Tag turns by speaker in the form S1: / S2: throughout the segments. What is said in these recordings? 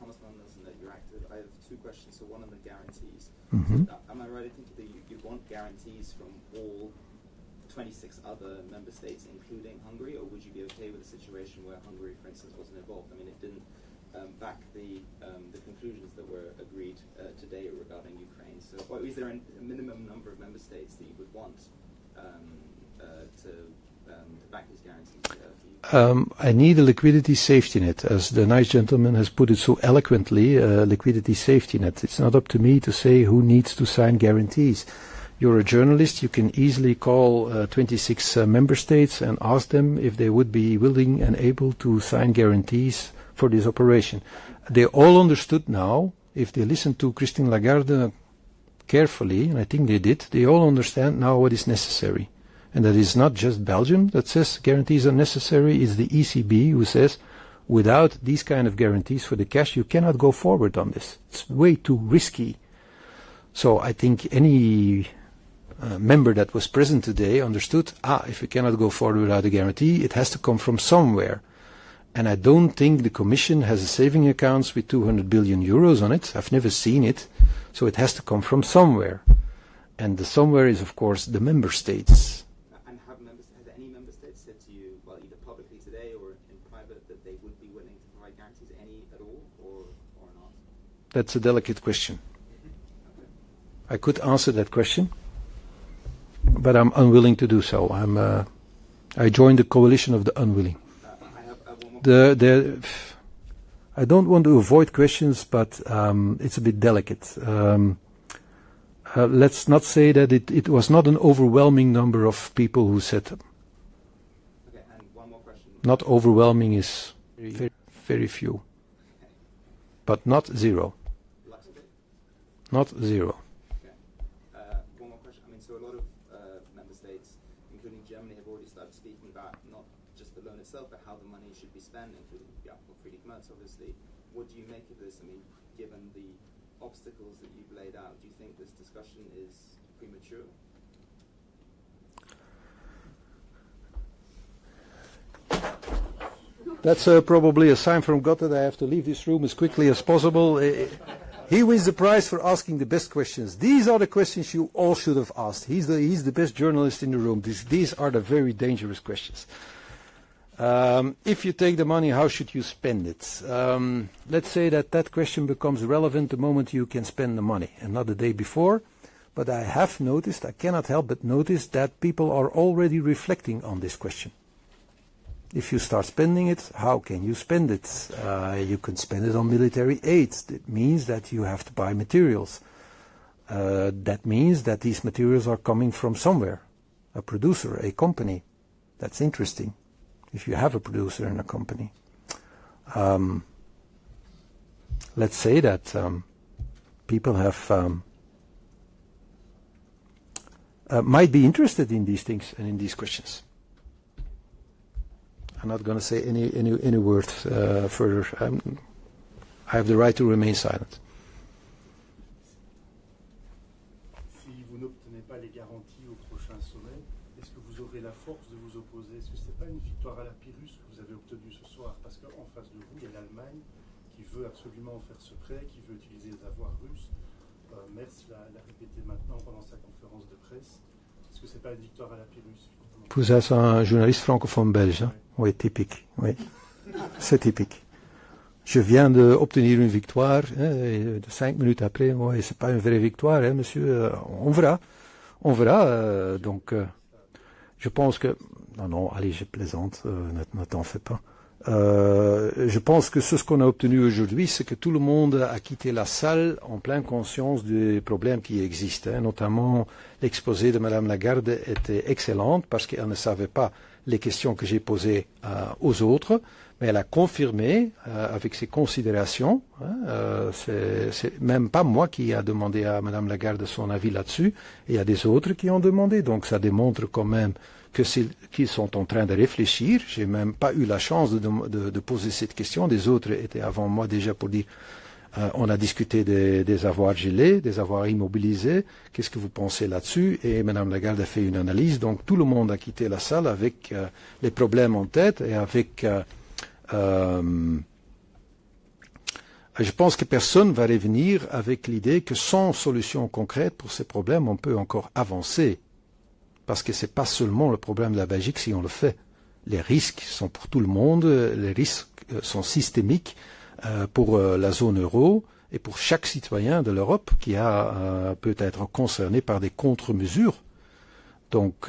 S1: Thomas London that you're active. I have two questions. So one on the guarantees.
S2: Mm-hmm.
S1: So, am I right in thinking that you want guarantees from all 26 other member states, including Hungary, or would you be okay with a situation where Hungary, for instance, wasn't involved? I mean, it didn't back the conclusions that were agreed today regarding Ukraine. So, is there a minimum number of member states that you would want to back these guarantees for you?
S2: I need a liquidity safety net, as the nice gentleman has put it so eloquently, a liquidity safety net. It's not up to me to say who needs to sign guarantees. You're a journalist, you can easily call 26 member states and ask them if they would be willing and able to sign guarantees for this operation. They all understood now, if they listen to Christine Lagarde carefully, and I think they did, they all understand now what is necessary. And that is not just Belgium that says guarantees are necessary, it's the ECB who says without these kind of guarantees for the cash you cannot go forward on this. It's way too risky. So I think any member that was present today understood, if we cannot go forward without a guarantee, it has to come from somewhere. And I don't think the Commission has a saving accounts with 200 billion euros on it. I've never seen it. So it has to come from somewhere. And the somewhere is, of course, the member states.
S1: And has any member state said to you, well, either publicly today or in private, that they would be willing to provide guarantees, any at all, or not?
S2: That's a delicate question. Okay. I could answer that question, but I'm unwilling to do so. I joined the coalition of the unwilling. I don't want to avoid questions, but it's a bit delicate. Let's not say that it was not an overwhelming number of people who said.
S1: Okay, and one more question.
S2: Not overwhelming is very, very few, but not zero. Not zero.
S1: One more question. I mean, so a lot of member states, including Germany, have already started speaking about not just the loan itself, but how the money should be spent, including Friedrich Merz, obviously. What do you make of this? I mean, given the obstacles that you've laid out, do you think this discussion is premature?
S2: That's probably a sign from God that I have to leave this room as quickly as possible. He wins the prize for asking the best questions. These are the questions you all should have asked. He's the best journalist in the room. These are the very dangerous questions. If you take the money, how should you spend it? Let's say that question becomes relevant the moment you can spend the money, and not the day before. But I have noticed, I cannot help but notice, that people are already reflecting on this question. If you start spending it, how can you spend it? You can spend it on military aid. It means that you have to buy materials. That means that these materials are coming from somewhere, a producer, a company. That's interesting, if you have a producer in a company. Let's say that people have might be interested in these things and in these questions. I'm not going to say any word further. I have the right to remain silent.
S3: Si vous n'obtenez pas les garanties au prochain sommet, est-ce que vous aurez la force de vous opposer? Est-ce que ce n'est pas une victoire à la Pyrrhus que vous avez obtenue ce soir? Parce qu'en face de vous, il y a l'Allemagne qui veut absolument faire ce prêt, qui veut utiliser les avoirs russes. Merz l'a répété maintenant pendant sa conférence de presse. Est-ce que ce n'est pas une victoire à la Pyrrhus?
S2: Vous êtes un journaliste francophone belge, hein? Oui, typique. Oui, c'est typique. Je viens d'obtenir une victoire, hein, 5 minutes après, oui, c'est pas une vraie victoire, hein, monsieur. On verra. Donc, je pense que... Non, allez, je plaisante, ne t'en fais pas. Je pense que ce qu'on a obtenu aujourd'hui, c'est que tout le monde a quitté la salle en pleine conscience des problèmes qui existent. Hein. Notamment, l'exposé de Madame Lagarde était excellente parce qu'elle ne savait pas les questions que j'ai posées aux autres, mais elle a confirmé avec ses considérations. Hein, c'est même pas moi qui a demandé à Madame Lagarde son avis là-dessus, et il y a des autres qui ont demandé. Donc ça démontre quand même qu'ils sont en train de réfléchir. J'ai même pas eu la chance de poser cette question. Des autres étaient avant moi déjà pour dire on a discuté des avoirs gelés, des avoirs immobilisés. Qu'est-ce que vous pensez là-dessus? Et Madame Lagarde a fait une analyse. Donc tout le monde a quitté la salle avec les problèmes en tête et avec Je pense que personne ne va revenir avec l'idée que sans solution concrète pour ces problèmes, on peut encore avancer. Parce que ce n'est pas seulement le problème de la Belgique si on le fait. Les risques sont pour tout le monde, les risques sont systémiques pour la zone euro et pour chaque citoyen de l'Europe qui peut être concerné par des contre-mesures. Donc,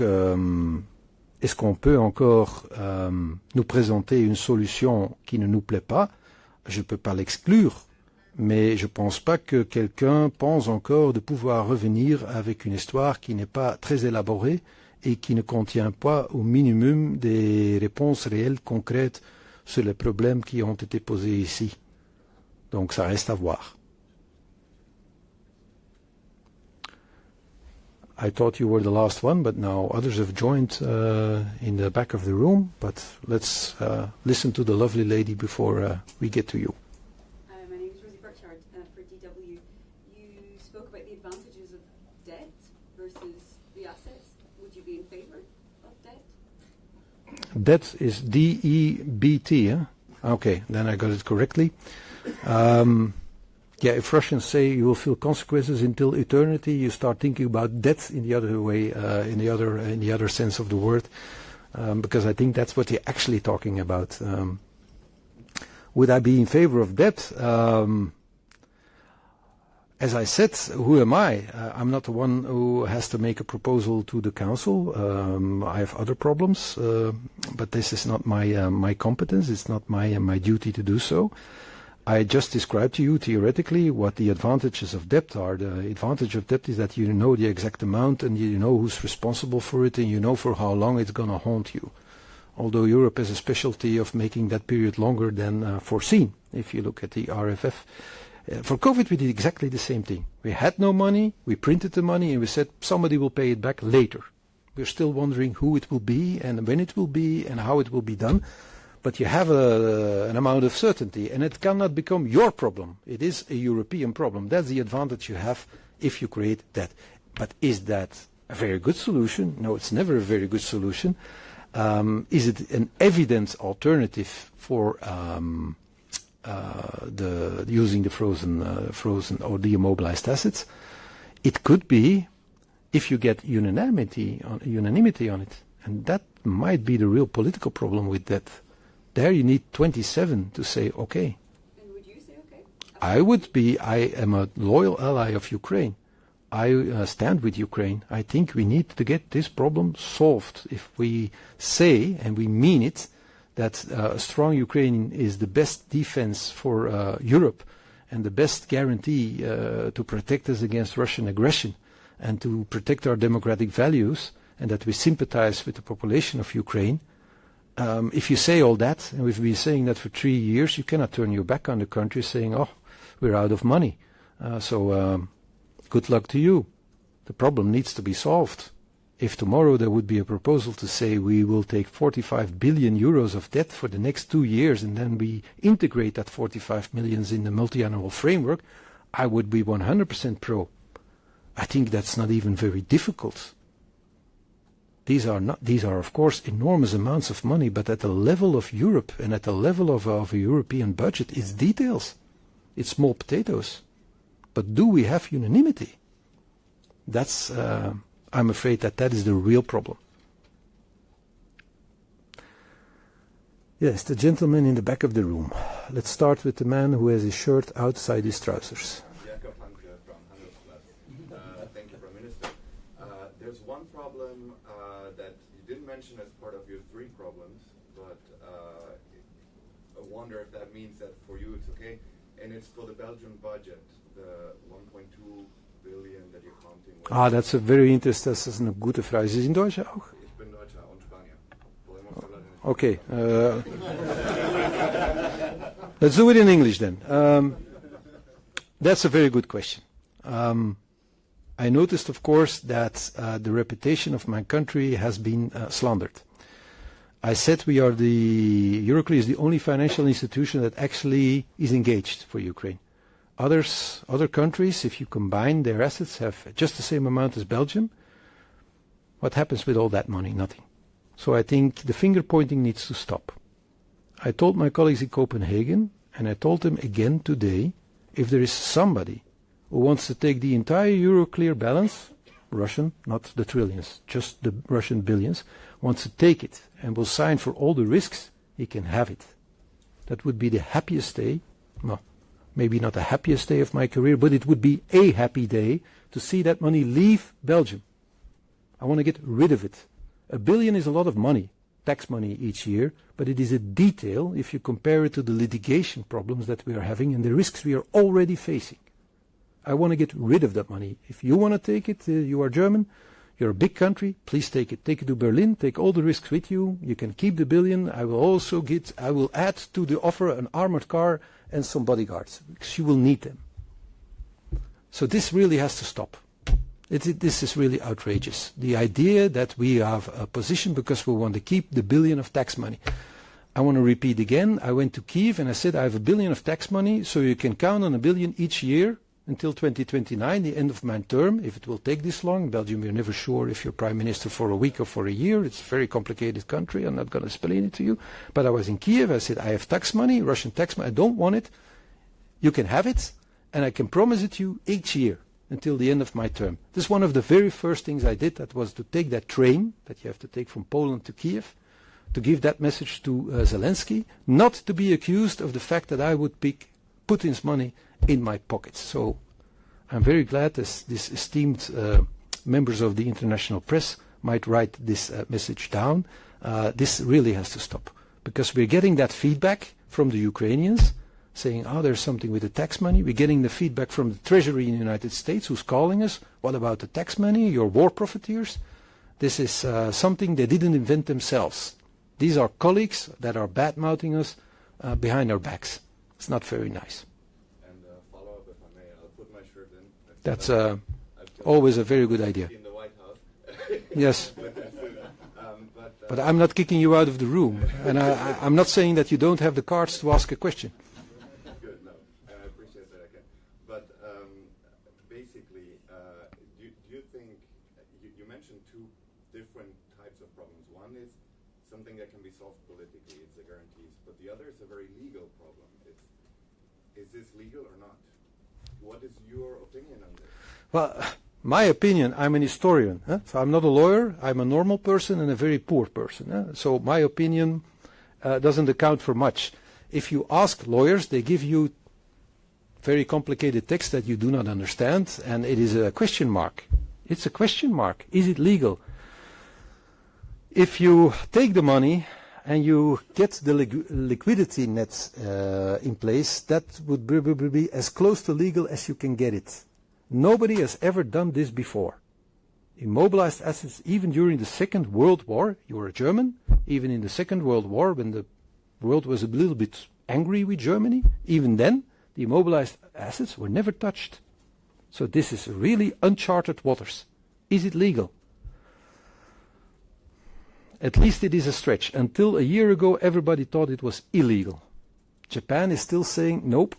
S2: est-ce qu'on peut encore nous présenter une solution qui ne nous plaît pas? Je ne peux pas l'exclure, mais je ne pense pas que quelqu'un pense encore de pouvoir revenir avec une histoire qui n'est pas très élaborée et qui ne contient pas au minimum des réponses réelles, concrètes sur les problèmes qui ont été posés ici. Donc ça reste à voir. I thought you were the last one, but now others have joined in the back of the room. But let's listen to the lovely lady before we get to you.
S4: My name is Rosie Burchard for DW. You spoke about the advantages of debt versus the assets. Would you be in favour of debt?
S2: Debt is D-E-B-T, huh? Okay, then I got it correctly. Yeah, if Russians say you will feel consequences until eternity, you start thinking about death in the other way, in the other sense of the word, because I think that's what you're actually talking about. Would I be in favor of debt? As I said, who am I? I'm not the one who has to make a proposal to the council. I have other problems, but this is not my competence. It's not my duty to do so. I just described to you theoretically what the advantages of debt are. The advantage of debt is that you know the exact amount and you know who's responsible for it and you know for how long it's going to haunt you. Although Europe has a specialty of making that period longer than foreseen. If you look at the RFF. For COVID we did exactly the same thing. We had no money, we printed the money and we said somebody will pay it back later. We're still wondering who it will be and when it will be and how it will be done. But you have an amount of certainty, and it cannot become your problem. It is a European problem. That's the advantage you have if you create that. But is that a very good solution? No, it's never a very good solution. Is it an evident alternative for using the frozen or the immobilized assets? It could be if you get unanimity on it, and that might be the real political problem with that. There you need 27 to say okay.
S4: And would you say okay?
S2: I am a loyal ally of Ukraine. I stand with Ukraine. I think we need to get this problem solved. If we say, and we mean it, that a strong Ukraine is the best defense for Europe and the best guarantee to protect us against Russian aggression and to protect our democratic values, and that we sympathize with the population of Ukraine, if you say all that, and we've been saying that for 3 years, you cannot turn your back on the country saying, oh, we're out of money. So good luck to you. The problem needs to be solved. If tomorrow there would be a proposal to say we will take 45 billion euros of debt for the next 2 years and then we integrate that 45 millions in the multi-annual framework, I would be 100% pro. I think that's not even very difficult. These are of course enormous amounts of money, but at the level of Europe and at the level of a European budget, it's details. It's small potatoes. But do we have unanimity? That's, I'm afraid that is the real problem. Yes, the gentleman in the back of the room. Let's start with the man who has his shirt outside his trousers.
S5: Thank you, Prime Minister. There's one problem that you didn't mention as part of your 3 problems, but I wonder if that means that for you it's okay. And it's for the Belgian budget, the 1.2 billion that you're counting with.
S2: Ah, that's a very interesting, das ist eine gute Frage. Sie sind Deutscher auch?
S5: Ich bin Deutscher und Spanier.
S2: Okay. Let's do it in English then. That's a very good question. I noticed, of course, that the reputation of my country has been slandered. I said Euroclear is the only financial institution that actually is engaged for Ukraine. Other countries, if you combine their assets, have just the same amount as Belgium. What happens with all that money? Nothing. So I think the finger pointing needs to stop. I told my colleagues in Copenhagen, And I told them again today, if there is somebody who wants to take the entire Euroclear balance, Russian, not the trillions, just the Russian billions, wants to take it and will sign for all the risks, he can have it. That would be the happiest day, well, maybe not the happiest day of my career, but it would be a happy day to see that money leave Belgium. I want to get rid of it. $1 billion is a lot of money, tax money each year, but it is a detail if you compare it to the litigation problems that we are having and the risks we are already facing. I want to get rid of that money. If you want to take it, you are German, you're a big country, please take it. Take it to Berlin, take all the risks with you. You can keep the $1 billion. I will add to the offer an armored car and some bodyguards, because you will need them. So this really has to stop. This is really outrageous. The idea that we have a position because we want to keep the $1 billion of tax money. I want to repeat again, I went to Kiev and I said I have $1 billion of tax money, so you can count on $1 billion each year until 2029, the end of my term, if it will take this long. In Belgium, you're never sure if you're prime minister for a week or for a year. It's a very complicated country. I'm not going to explain it to you. But I was in Kiev. I said, I have tax money, Russian tax money. I don't want it. You can have it, and I can promise it to you each year until the end of my term. This is one of the very first things I did. That was to take that train that you have to take from Poland to Kiev, to give that message to Zelensky, not to be accused of the fact that I would pick Putin's money in my pockets. So I'm very glad this esteemed members of the international press might write this message down. This really has to stop, because we're getting that feedback from the Ukrainians saying, oh, there's something with the tax money. We're getting the feedback from the Treasury in the United States who's calling us, what about the tax money, your war profiteers? This is something they didn't invent themselves. These are colleagues that are bad-mouthing us behind our backs. It's not very nice.
S5: Follow-up, if I may, I'll put my shirt in.
S2: That's always a very good idea.
S5: In the White House.
S2: Yes. But I'm not kicking you out of the room. And I'm not saying that you don't have the cards to ask a question.
S5: Good, no. I appreciate that again. But basically, do you think, you mentioned two different types of problems. One is something that can be solved politically, it's the guarantees. But the other is a very legal problem. Is this legal or not? What is your opinion on this?
S2: Well, my opinion, I'm an historian. So I'm not a lawyer. I'm a normal person and a very poor person. So my opinion doesn't account for much. If you ask lawyers, they give you very complicated text that you do not understand, and it is a question mark. It's a question mark. Is it legal? If you take the money and you get the liquidity nets in place, that would probably be as close to legal as you can get it. Nobody has ever done this before. Immobilized assets, even during the Second World War, you were a German, even in the Second World War, when the world was a little bit angry with Germany, even then, the immobilized assets were never touched. So this is really uncharted waters. Is it legal? At least it is a stretch. Until a year ago, everybody thought it was illegal. Japan is still saying, nope,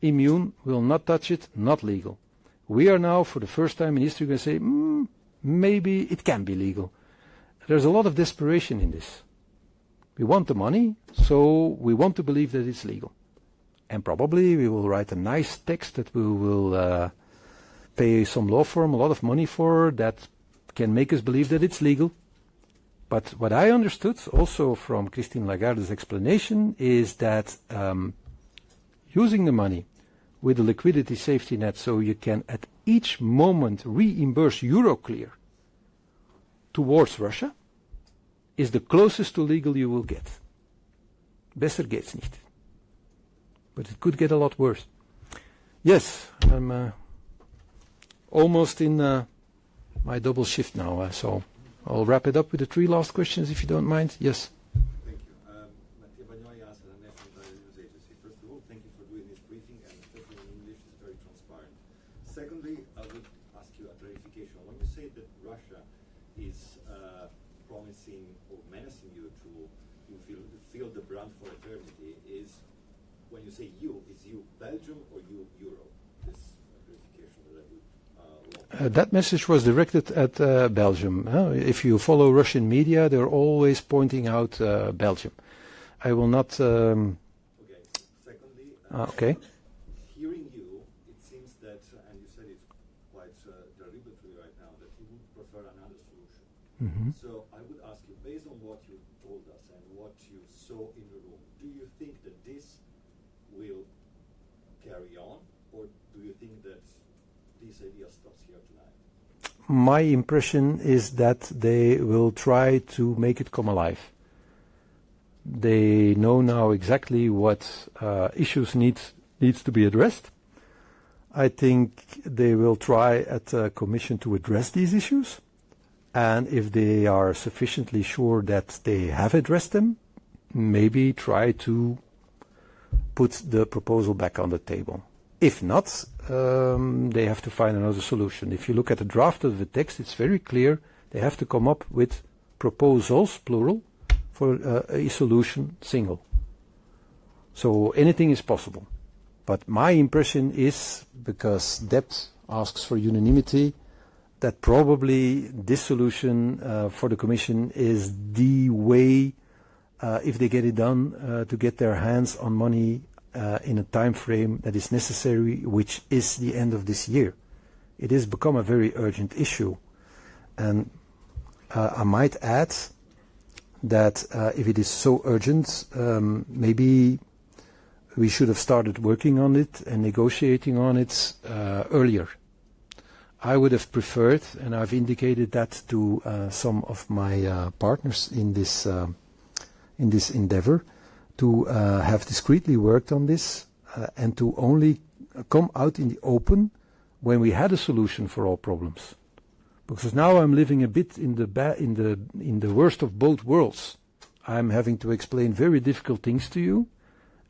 S2: immune, will not touch it, not legal. We are now, for the first time in history, going to say, maybe it can be legal. There's a lot of desperation in this. We want the money, so we want to believe that it's legal. And probably we will write a nice text that we will pay some law firm a lot of money for, that can make us believe that it's legal. But what I understood also from Christine Lagarde's explanation is that using the money with a liquidity safety net, so you can at each moment reimburse Euroclear towards Russia, is the closest to legal you will get. Besser geht's nicht. But it could get a lot worse. Yes, I'm almost in my double shift now, so I'll wrap it up with the three last questions, if you don't mind. Yes.
S6: Thank you. Mathieu Bagnoy, the National News Agency. First of all, thank you for doing this briefing, and especially in English, it's very transparent. Secondly, I would ask you a clarification. When you say that Russia is promising or menacing you to feel the brunt for eternity, is when you say you, is you Belgium or you Europe? This clarification that I would
S2: that message was directed at Belgium. If you follow Russian media, they're always pointing out Belgium. I will not...
S6: Okay. Secondly,
S2: Okay.
S6: Hearing you, it seems that, and you said it quite deliberately right now, that you would prefer another solution.
S2: Mm-hmm.
S6: So I would ask you, based on what you told us and what you saw in the room, do you think that this will carry on, or do you think that this idea stops here tonight?
S2: My impression is that they will try to make it come alive. They know now exactly what issues needs to be addressed. I think they will try at the Commission to address these issues, and if they are sufficiently sure that they have addressed them, maybe try to put the proposal back on the table. If not, they have to find another solution. If you look at the draft of the text, it's very clear they have to come up with proposals, plural, for a solution, single. So anything is possible. But my impression is, because debt asks for unanimity, that probably this solution for the Commission is the way, if they get it done, to get their hands on money in a time frame that is necessary, which is the end of this year. It has become a very urgent issue. And I might add that if it is so urgent, maybe we should have started working on it and negotiating on it earlier. I would have preferred, and I've indicated that to some of my partners in this endeavor, to have discreetly worked on this and to only come out in the open when we had a solution for all problems. Because now I'm living a bit in the worst of both worlds. I'm having to explain very difficult things to you,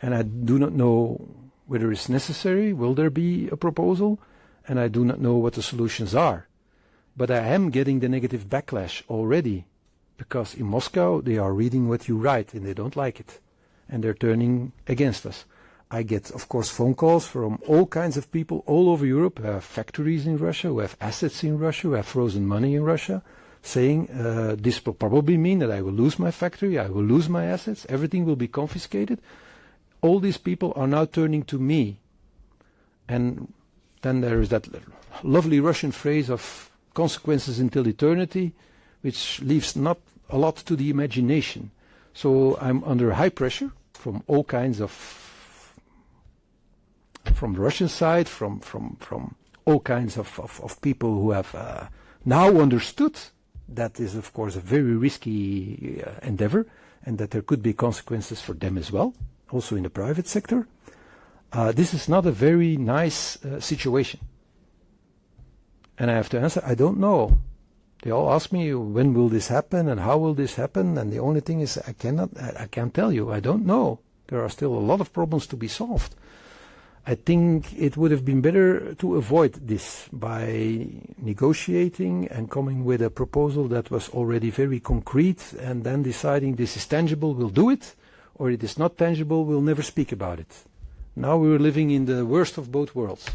S2: and I do not know whether it's necessary. Will there be a proposal? And I do not know what the solutions are. But I am getting the negative backlash already, because in Moscow they are reading what you write and they don't like it, and they're turning against us. I get, of course, phone calls from all kinds of people all over Europe who have factories in Russia, who have assets in Russia, who have frozen money in Russia, saying this will probably mean that I will lose my factory, I will lose my assets, everything will be confiscated. All these people are now turning to me. And then there is that lovely Russian phrase of consequences until eternity, which leaves not a lot to the imagination. So I'm under high pressure from all kinds of, from the Russian side, from all kinds of people who have now understood that is, of course, a very risky endeavor, and that there could be consequences for them as well, also in the private sector. This is not a very nice situation. And I have to answer, I don't know. They all ask me, when will this happen and how will this happen? And the only thing is, I can't tell you. I don't know. There are still a lot of problems to be solved. I think it would have been better to avoid this by negotiating and coming with a proposal that was already very concrete, and then deciding this is tangible, we'll do it, or it is not tangible, we'll never speak about it. Now we're living in the worst of both worlds.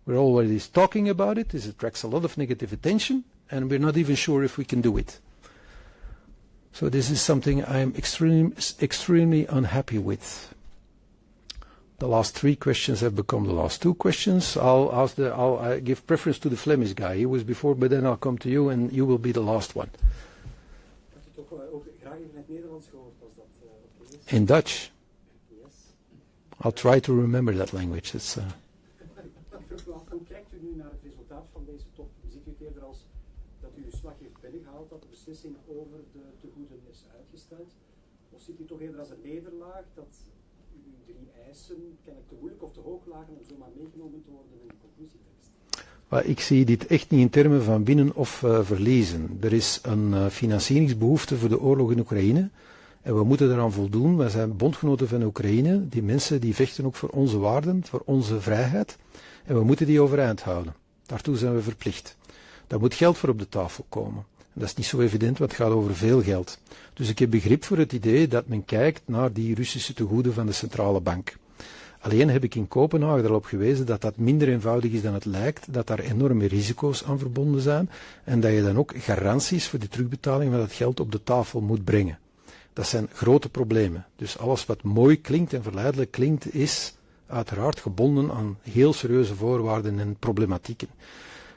S2: We're already talking about it, this attracts a lot of negative attention, and we're not even sure if we can do it. So this is something I'm extremely unhappy with. The last 3 questions have become the last 2 questions. I'll give preference to the Flemish guy. He was before, but then I'll come to you, and you will be the last one. In Dutch?
S7: Yes.
S2: I'll try to remember that language. It's.
S7: Hoe kijkt u nu naar het resultaat van deze top? Ziet u het eerder als dat u de slag heeft binnengehaald, dat de beslissing over de tegoeden is uitgesteld? Of ziet u toch eerder als een nederlaag dat uw 3 eisen kennelijk te moeilijk of te hoog lagen om zomaar meegenomen te worden in de conclusietekst?
S2: Maar ik zie dit echt niet in termen van winnen of verliezen. Er is een financieringsbehoefte voor de oorlog in Oekraïne. En we moeten eraan voldoen. Wij zijn bondgenoten van Oekraïne. Die mensen die vechten ook voor onze waarden, voor onze vrijheid. En we moeten die overeind houden. Daartoe zijn we verplicht. Daar moet geld voor op de tafel komen. En dat is niet zo evident, want het gaat over veel geld. Dus ik heb begrip voor het idee dat men kijkt naar die Russische tegoeden van de centrale bank. Alleen heb ik in Kopenhagen erop gewezen dat dat minder eenvoudig is dan het lijkt, dat daar enorme risico's aan verbonden zijn en dat je dan ook garanties voor de terugbetaling van dat geld op de tafel moet brengen. Dat zijn grote problemen. Dus alles wat mooi klinkt en verleidelijk klinkt is uiteraard gebonden aan heel serieuze voorwaarden en problematieken.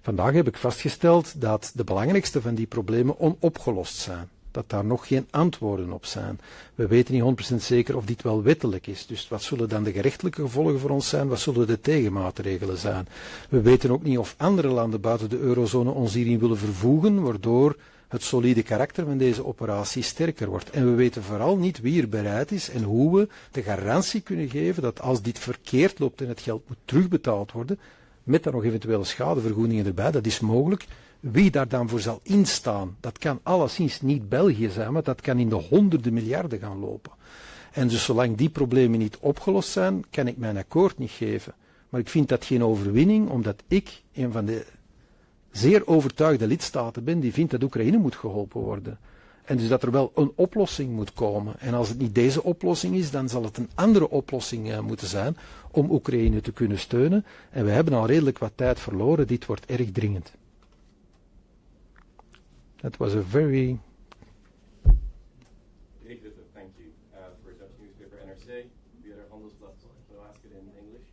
S2: Vandaag heb ik vastgesteld dat de belangrijkste van die problemen onopgelost zijn. Dat daar nog geen antwoorden op zijn. We weten niet 100% zeker of dit wel wettelijk is. Dus wat zullen dan de gerechtelijke gevolgen voor ons zijn? Wat zullen de tegenmaatregelen zijn? We weten ook niet of andere landen buiten de eurozone ons hierin willen vervoegen, waardoor het solide karakter van deze operatie sterker wordt. En we weten vooral niet wie er bereid is en hoe we de garantie kunnen geven dat als dit verkeerd loopt en het geld moet terugbetaald worden, met dan nog eventuele schadevergoedingen erbij, dat is mogelijk. Wie daar dan voor zal instaan, dat kan alleszins niet België zijn, maar dat kan in de honderden miljarden gaan lopen. En dus zolang die problemen niet opgelost zijn, kan ik mijn akkoord niet geven. Maar ik vind dat geen overwinning, omdat ik een van de zeer overtuigde lidstaten ben die vindt dat Oekraïne moet geholpen worden. En dus dat er wel een oplossing moet komen. En als het niet deze oplossing is, dan zal het een andere oplossing moeten zijn om Oekraïne te kunnen steunen. En we hebben al redelijk wat tijd verloren, dit wordt erg dringend. That was a very...
S8: Thank you for a Dutch newspaper, NRC, Beheerder Handelsblad, so I'll ask it in English.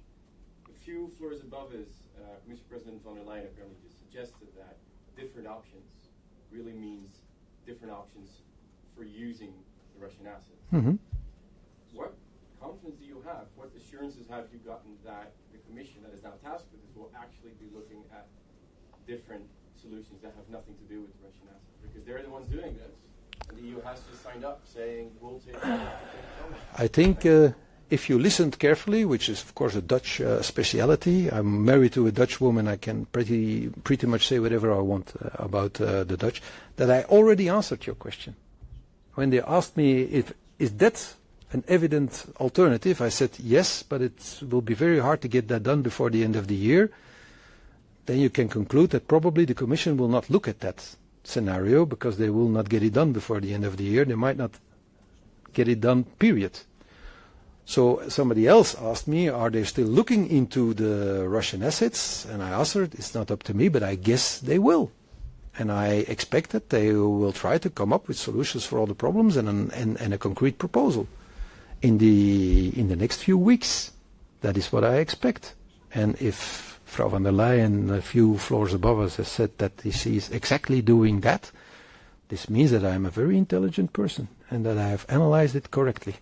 S8: A few floors above us, Commission President von der Leyen apparently just suggested that different options really means different options for using the Russian assets.
S2: Mm-hmm.
S8: What confidence do you have, what assurances have you gotten that the Commission that is now tasked with this will actually be looking at different solutions that have nothing to do with the Russian assets? Because they're the ones doing this. And the EU has just signed up saying, we'll take
S2: I think if you listened carefully, which is of course a Dutch speciality, I'm married to a Dutch woman, I can pretty much say whatever I want about the Dutch, that I already answered your question. When they asked me, is that an evident alternative, I said yes, but it will be very hard to get that done before the end of the year. Then you can conclude that probably the Commission will not look at that scenario because they will not get it done before the end of the year. They might not get it done, period. So somebody else asked me, are they still looking into the Russian assets? And I answered, it's not up to me, but I guess they will. And I expect that they will try to come up with solutions for all the problems and a concrete proposal in the next few weeks. That is what I expect. And if Frau von der Leyen, a few floors above us, has said that she is exactly doing that, this means that I am a very intelligent person and that I have analyzed it correctly.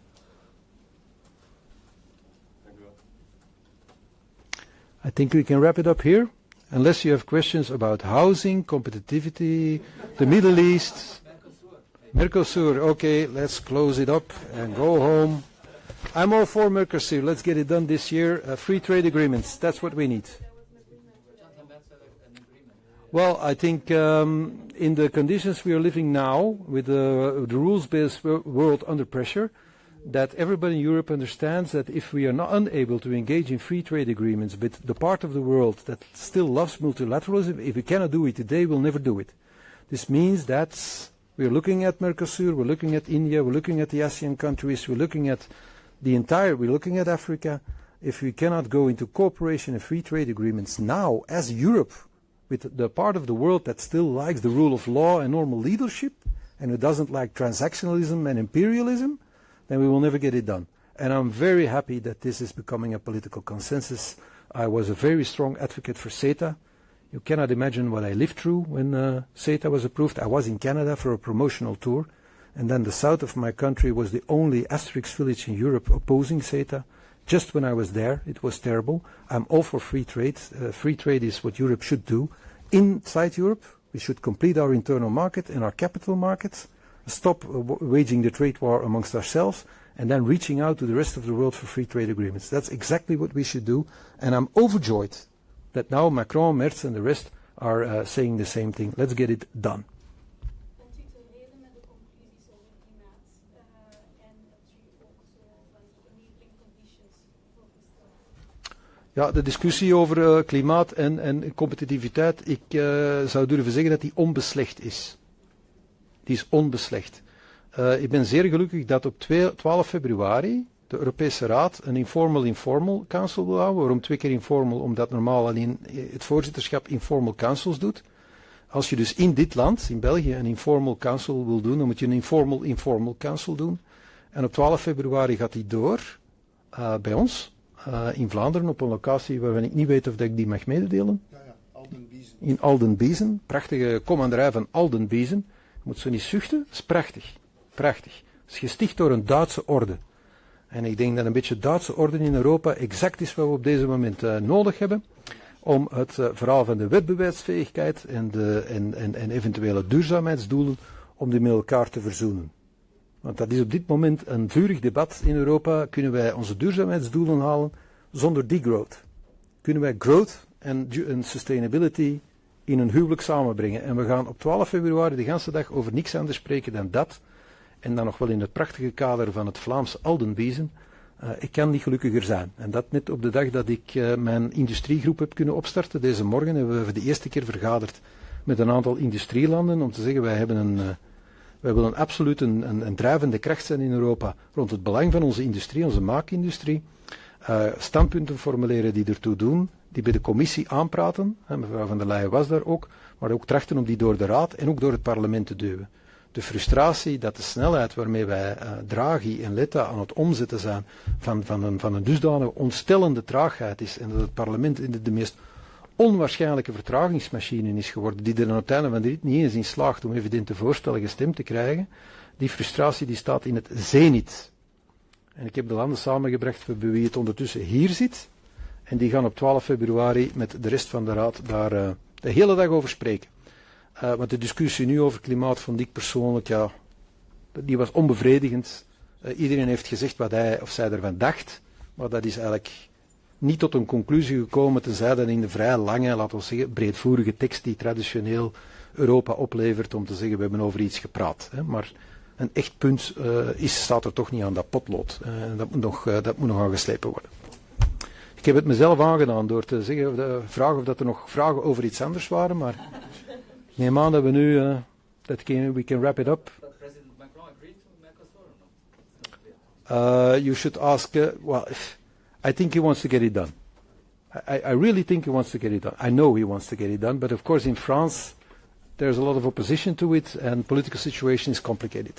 S2: I think we can wrap it up here, unless you have questions about housing, competitivity, the Middle East. Mercosur, okay, let's close it up and go home. I'm all for Mercosur, let's get it done this year. Free trade agreements, that's what we need. Well, I think in the conditions we are living now, with the rules-based world under pressure, that everybody in Europe understands that if we are not unable to engage in free trade agreements with the part of the world that still loves multilateralism, if we cannot do it today, we'll never do it. This means that we're looking at Mercosur, we're looking at India, we're looking at the ASEAN countries, we're looking at we're looking at Africa. If we cannot go into cooperation and free trade agreements now, as Europe, with the part of the world that still likes the rule of law and normal leadership, and who doesn't like transactionalism and imperialism, then we will never get it done. And I'm very happy that this is becoming a political consensus. I was a very strong advocate for CETA. You cannot imagine what I lived through when CETA was approved. I was in Canada for a promotional tour, and then the south of my country was the only Asterix village in Europe opposing CETA. Just when I was there, it was terrible. I'm all for free trade. Free trade is what Europe should do. Inside Europe, we should complete our internal market and our capital markets, stop waging the trade war amongst ourselves, and then reaching out to the rest of the world for free trade agreements. That's exactly what we should do. And I'm overjoyed that now Macron, Merz and the rest are saying the same thing. Let's get it done. Ja, de discussie over klimaat en competitiviteit, ik zou durven zeggen dat die onbeslecht is. Die is onbeslecht. Ik ben zeer gelukkig dat op 12 februari de Europese Raad een informal council wil houden. Waarom 2 keer informal? Omdat normaal alleen het voorzitterschap informal councils doet. Als je dus in dit land, in België, een informal council wil doen, dan moet je een informal council doen. En op 12 februari gaat die door bij ons. in Vlaanderen op een locatie waarvan ik niet weet of dat ik die mag mededelen.
S3: Ja, Aldenbiezen.
S2: In Aldenbiezen, prachtige commanderij van Aldenbiezen. Je moet zo niet zuchten, dat is prachtig. Prachtig. Het is gesticht door een Duitse orde. En ik denk dat een beetje Duitse orde in Europa exact is wat we op deze moment nodig hebben. Om het verhaal van de wetbewijsfähigheid en eventuele duurzaamheidsdoelen, om die met elkaar te verzoenen. Want dat is op dit moment een vurig debat in Europa. Kunnen wij onze duurzaamheidsdoelen halen zonder degrowth? Kunnen wij growth en sustainability in een huwelijk samenbrengen? En we gaan op 12 februari de hele dag over niks anders spreken dan dat. En dan nog wel in het prachtige kader van het Vlaams Aldenbiezen. Ik kan niet gelukkiger zijn. En dat net op de dag dat ik mijn industriegroep heb kunnen opstarten. Deze morgen hebben we voor de eerste keer vergaderd met een aantal industrielanden om te zeggen wij willen absoluut een drijvende kracht zijn in Europa rond het belang van onze industrie, onze maakindustrie. Standpunten formuleren die ertoe doen, die bij de commissie aanpraten. Mevrouw van der Leyen was daar ook, maar ook trachten om die door de raad en ook door het parlement te duwen. De frustratie dat de snelheid waarmee wij Draghi en Letta aan het omzetten zijn van een dusdanige ontstellende traagheid is en dat het parlement de meest onwaarschijnlijke vertragingsmachine is geworden, die er aan het einde van de rit niet eens in slaagt om evidente voorstellen gestemd te krijgen, die frustratie die staat in het zeniet. En ik heb de landen samengebracht bij wie het ondertussen hier zit, en die gaan op 12 februari met de rest van de raad daar de hele dag over spreken. Want de discussie nu over klimaat vond ik persoonlijk, ja, die was onbevredigend. Iedereen heeft gezegd wat hij of zij ervan dacht, maar dat is eigenlijk niet tot een conclusie gekomen, tenzij dan in de vrij lange, laten we zeggen, breedvoerige tekst die traditioneel Europa oplevert om te zeggen we hebben over iets gepraat. Hè. Maar een echt punt staat er toch niet aan dat potlood. Dat moet nog aangeslepen worden. Ik heb het mezelf aangedaan door te zeggen, vragen of dat er nog vragen over iets anders waren, maar ik neem aan dat we nu, we can wrap it up.
S9: But President Macron agreed to Mercosur or not?
S2: You should ask, I think he wants to get it done. I really think he wants to get it done. I know he wants to get it done, but of course in France there's a lot of opposition to it and political situation is complicated.